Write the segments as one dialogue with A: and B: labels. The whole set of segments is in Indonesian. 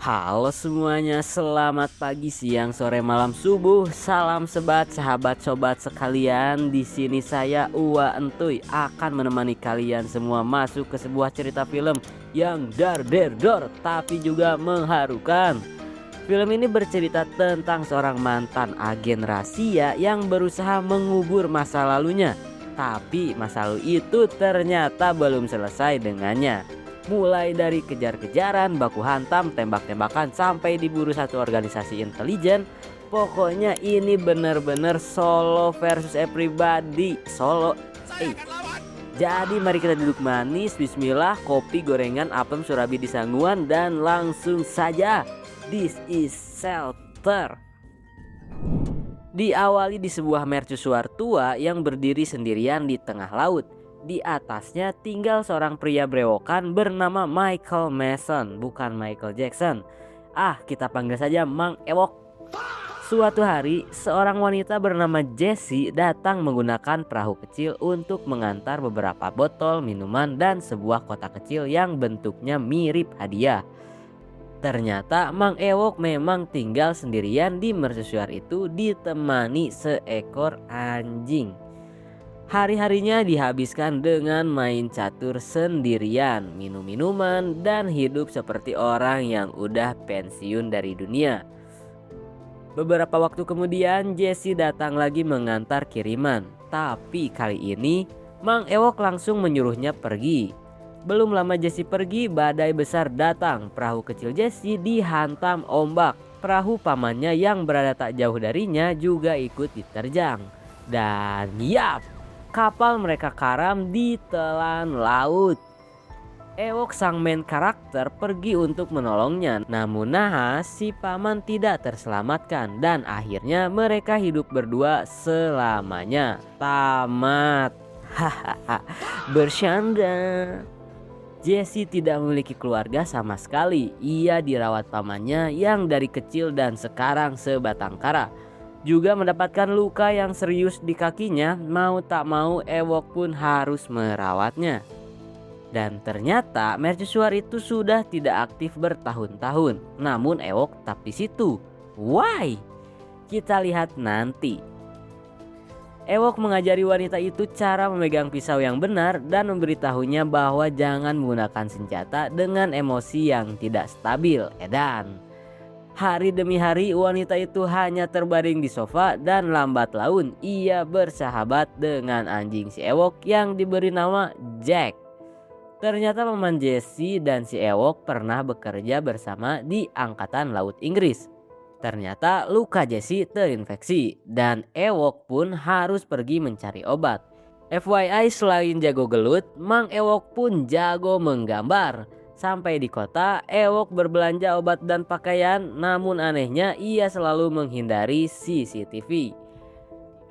A: Halo semuanya, selamat pagi, siang, sore, malam, subuh. Salam sebat, sahabat, sobat sekalian. Di sini saya Uwa Entuy akan menemani kalian semua masuk ke sebuah cerita film yang dar tapi juga mengharukan. Film ini bercerita tentang seorang mantan agen rahasia yang berusaha mengubur masa lalunya. Tapi masa lalu itu ternyata belum selesai dengannya. Mulai dari kejar-kejaran, baku hantam, tembak-tembakan sampai diburu satu organisasi intelijen. Pokoknya ini bener-bener solo versus everybody. Solo. Jadi mari kita duduk manis, bismillah, kopi, gorengan, apem, surabi di sangguan, dan langsung saja. This is Shelter. Diawali di sebuah mercusuar tua yang berdiri sendirian di tengah laut. Di atasnya tinggal seorang pria brewokan bernama Michael Mason, bukan Michael Jackson. Kita panggil saja Mang Ewok. Suatu hari, seorang wanita bernama Jessie datang menggunakan perahu kecil untuk mengantar beberapa botol minuman dan sebuah kotak kecil yang bentuknya mirip hadiah. Ternyata Mang Ewok memang tinggal sendirian di mercusuar itu ditemani seekor anjing. Hari-harinya dihabiskan dengan main catur sendirian, minum minuman, dan hidup seperti orang yang udah pensiun dari dunia. Beberapa waktu kemudian Jessie datang lagi mengantar kiriman. Tapi kali ini Mang Ewok langsung menyuruhnya pergi. Belum lama Jessie pergi, badai besar datang. Perahu kecil Jessie dihantam ombak. Perahu pamannya yang berada tak jauh darinya juga ikut diterjang. Dan yap, kapal mereka karam di telan laut. Ewok sang main karakter pergi untuk menolongnya. Namun nahas si paman tidak terselamatkan. Dan akhirnya mereka hidup berdua selamanya. Tamat. Hahaha, bercanda. Jessie tidak memiliki keluarga sama sekali. Ia dirawat pamannya yang dari kecil dan sekarang sebatang kara. Juga mendapatkan luka yang serius di kakinya. Mau tak mau Ewok pun harus merawatnya. Dan ternyata mercusuar itu sudah tidak aktif bertahun-tahun. Namun Ewok tetap di situ. Why? Kita lihat nanti. Ewok mengajari wanita itu cara memegang pisau yang benar dan memberitahunya bahwa jangan menggunakan senjata dengan emosi yang tidak stabil. Edan. Hari demi hari wanita itu hanya terbaring di sofa dan lambat laun ia bersahabat dengan anjing si Ewok yang diberi nama Jack. Ternyata paman Jessie dan si Ewok pernah bekerja bersama di Angkatan Laut Inggris. Ternyata luka Jessie terinfeksi dan Ewok pun harus pergi mencari obat. FYI, selain jago gelut, Mang Ewok pun jago menggambar. Sampai di kota, Ewok berbelanja obat dan pakaian, namun anehnya ia selalu menghindari CCTV.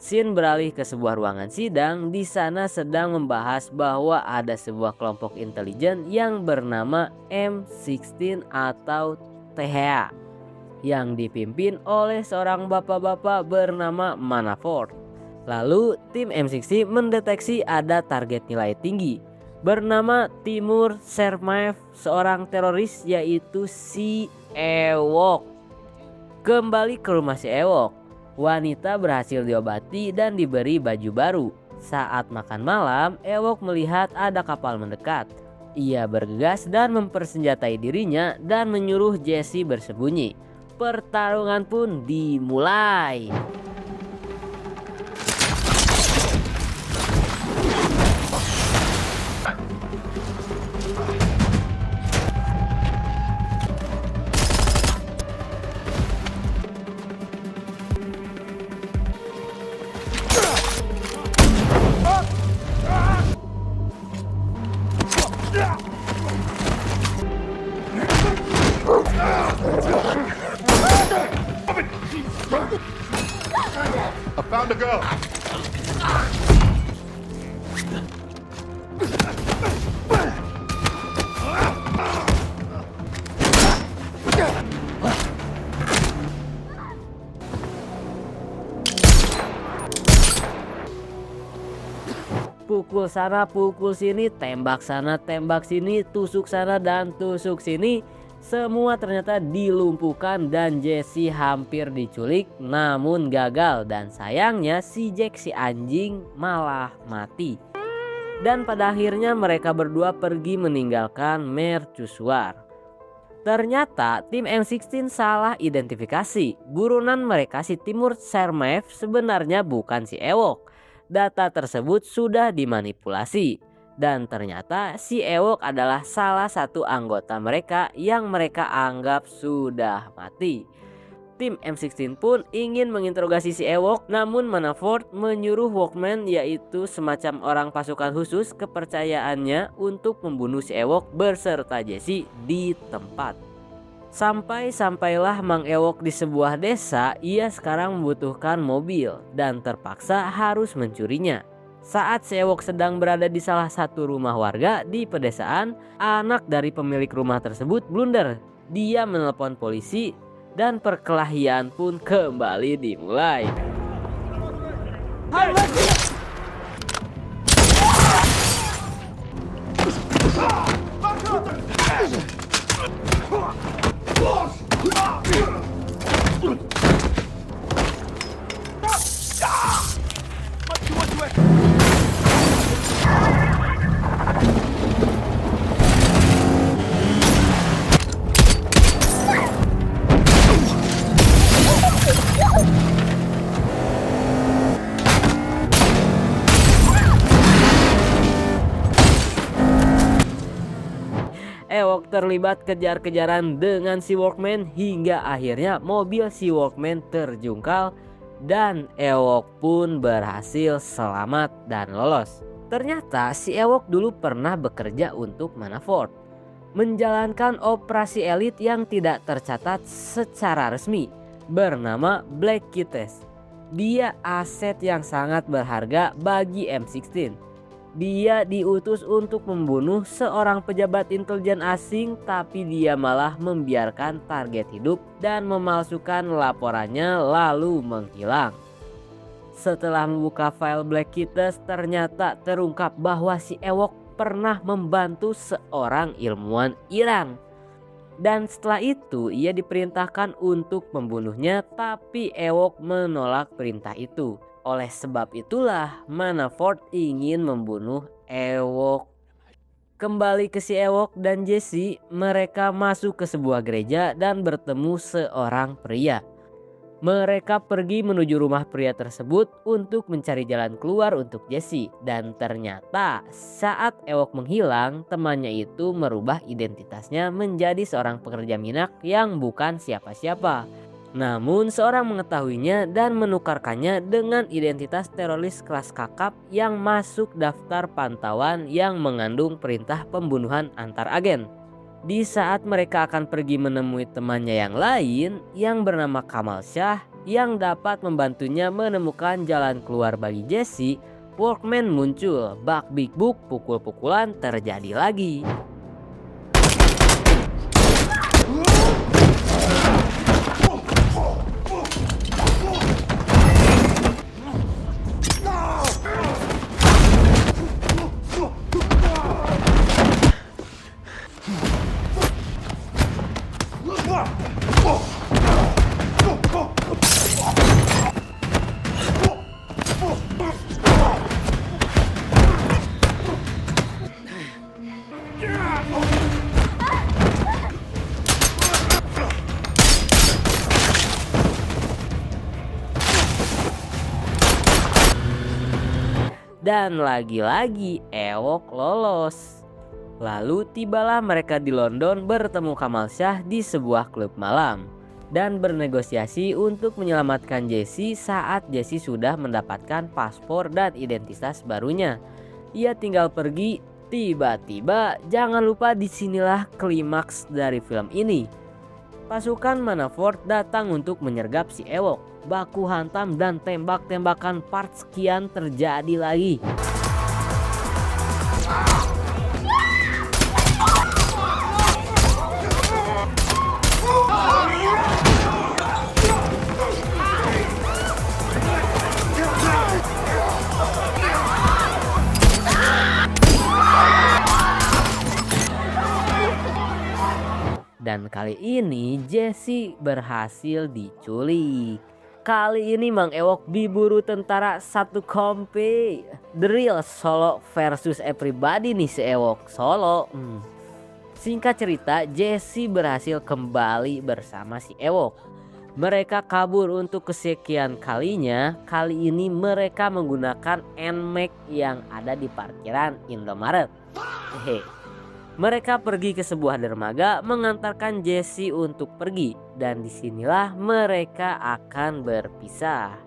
A: Scene beralih ke sebuah ruangan sidang. Di sana sedang membahas bahwa ada sebuah kelompok intelijen yang bernama M16 atau THA yang dipimpin oleh seorang bapak-bapak bernama Manafort. Lalu tim M16 mendeteksi ada target nilai tinggi bernama Timur Sermaev, seorang teroris yaitu si Ewok. Kembali ke rumah si Ewok, wanita berhasil diobati dan diberi baju baru. Saat makan malam, Ewok melihat ada kapal mendekat. Ia bergegas dan mempersenjatai dirinya dan menyuruh Jessie bersembunyi. Pertarungan pun dimulai.
B: I found a girl.
A: Pukul sana, pukul sini, tembak sana, tembak sini, tusuk sana dan tusuk sini. Semua ternyata dilumpuhkan dan Jesse hampir diculik namun gagal, dan sayangnya si Jack si anjing malah mati. Dan pada akhirnya mereka berdua pergi meninggalkan mercusuar. Ternyata tim M16 salah identifikasi. Buronan mereka si Timur Sermev sebenarnya bukan si Ewok. Data tersebut sudah dimanipulasi. Dan ternyata si Ewok adalah salah satu anggota mereka yang mereka anggap sudah mati. Tim M16 pun ingin menginterogasi si Ewok, namun Manafort menyuruh Walkman, yaitu semacam orang pasukan khusus kepercayaannya, untuk membunuh si Ewok beserta Jesse di tempat. Sampailah Mang Ewok di sebuah desa, ia sekarang membutuhkan mobil dan terpaksa harus mencurinya. Saat si Ewok sedang berada di salah satu rumah warga di pedesaan, anak dari pemilik rumah tersebut blunder. Dia menelepon polisi dan perkelahian pun kembali dimulai. Ewok terlibat kejar-kejaran dengan si Walkman hingga akhirnya mobil si Walkman terjungkal dan Ewok pun berhasil selamat dan lolos. Ternyata si Ewok dulu pernah bekerja untuk Manafort, menjalankan operasi elit yang tidak tercatat secara resmi bernama Black Kites. Dia aset yang sangat berharga bagi M16. Dia diutus untuk membunuh seorang pejabat intelijen asing, tapi dia malah membiarkan target hidup dan memalsukan laporannya lalu menghilang. Setelah membuka file Black Kites, ternyata terungkap bahwa si Ewok pernah membantu seorang ilmuwan Iran. Dan setelah itu ia diperintahkan untuk membunuhnya, tapi Ewok menolak perintah itu. Oleh sebab itulah Manafort ingin membunuh Ewok. Kembali ke si Ewok dan Jesse, mereka masuk ke sebuah gereja dan bertemu seorang pria. Mereka pergi menuju rumah pria tersebut untuk mencari jalan keluar untuk Jesse. Dan ternyata saat Ewok menghilang, temannya itu merubah identitasnya menjadi seorang pekerja minak yang bukan siapa-siapa. Namun seorang mengetahuinya dan menukarkannya dengan identitas teroris kelas kakap yang masuk daftar pantauan yang mengandung perintah pembunuhan antar agen. Di saat mereka akan pergi menemui temannya yang lain yang bernama Kamal Shah yang dapat membantunya menemukan jalan keluar bagi Jesse, Walkman muncul. Bak Big Book pukul-pukulan terjadi lagi. Dan lagi-lagi Ewok lolos. Lalu tibalah mereka di London bertemu Kamal Shah di sebuah klub malam dan bernegosiasi untuk menyelamatkan Jesse saat Jesse sudah mendapatkan paspor dan identitas barunya. Ia tinggal pergi. Tiba-tiba jangan lupa disinilah klimaks dari film ini. Pasukan Manafort datang untuk menyergap si Ewok. Baku hantam dan tembak-tembakan part sekian terjadi lagi. Dan kali ini Jesse berhasil diculik. Kali ini Mang Ewok diburu tentara satu kompi. The real solo versus everybody nih si Ewok solo. Singkat cerita, Jesse berhasil kembali bersama si Ewok. Mereka kabur untuk kesekian kalinya. Kali ini mereka menggunakan NMAX yang ada di parkiran Indomaret. Mereka pergi ke sebuah dermaga mengantarkan Jesse untuk pergi, dan disinilah mereka akan berpisah.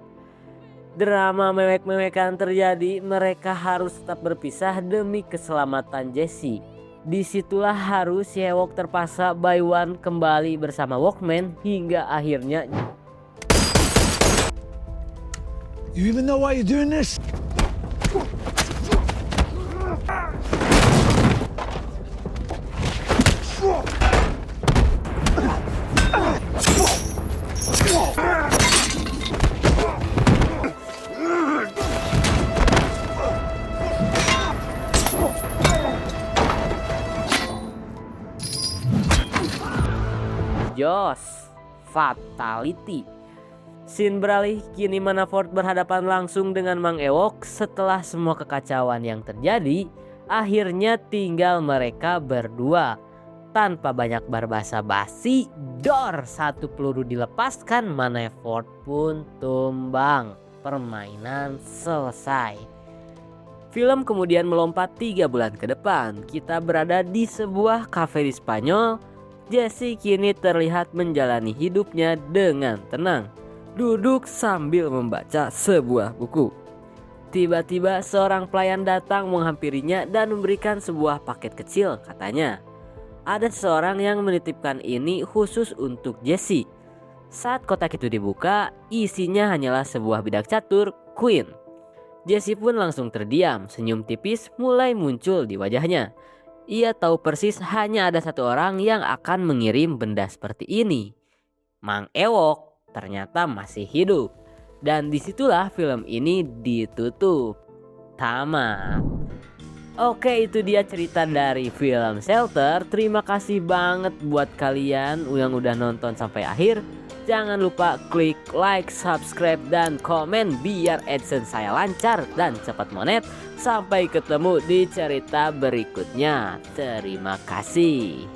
A: Drama mewek-mewekan terjadi, mereka harus tetap berpisah demi keselamatan Jesse. Disitulah harus si Ewok terpaksa by one kembali bersama Walkman hingga akhirnya.
C: You even know why you're doing this?
A: Jos Fatality. Scene beralih, kini Manafort berhadapan langsung dengan Mang Ewok. Setelah semua kekacauan yang terjadi, akhirnya tinggal mereka berdua. Tanpa banyak berbasa-basi, dor, satu peluru dilepaskan, Manafort pun tumbang. Permainan selesai. Film kemudian melompat 3 bulan ke depan. Kita berada di sebuah kafe di Spanyol. Jesse kini terlihat menjalani hidupnya dengan tenang, duduk sambil membaca sebuah buku. Tiba-tiba seorang pelayan datang menghampirinya dan memberikan sebuah paket kecil, katanya. Ada seorang yang menitipkan ini khusus untuk Jesse. Saat kotak itu dibuka, isinya hanyalah sebuah bidak catur Queen. Jesse pun langsung terdiam, senyum tipis mulai muncul di wajahnya. Ia tahu persis hanya ada satu orang yang akan mengirim benda seperti ini. Mang Ewok ternyata masih hidup. Dan disitulah film ini ditutup. Tamat. Oke, itu dia cerita dari film Shelter. Terima kasih banget buat kalian yang udah nonton sampai akhir. Jangan lupa klik like, subscribe, dan komen biar AdSense saya lancar dan cepat monet. Sampai ketemu di cerita berikutnya. Terima kasih.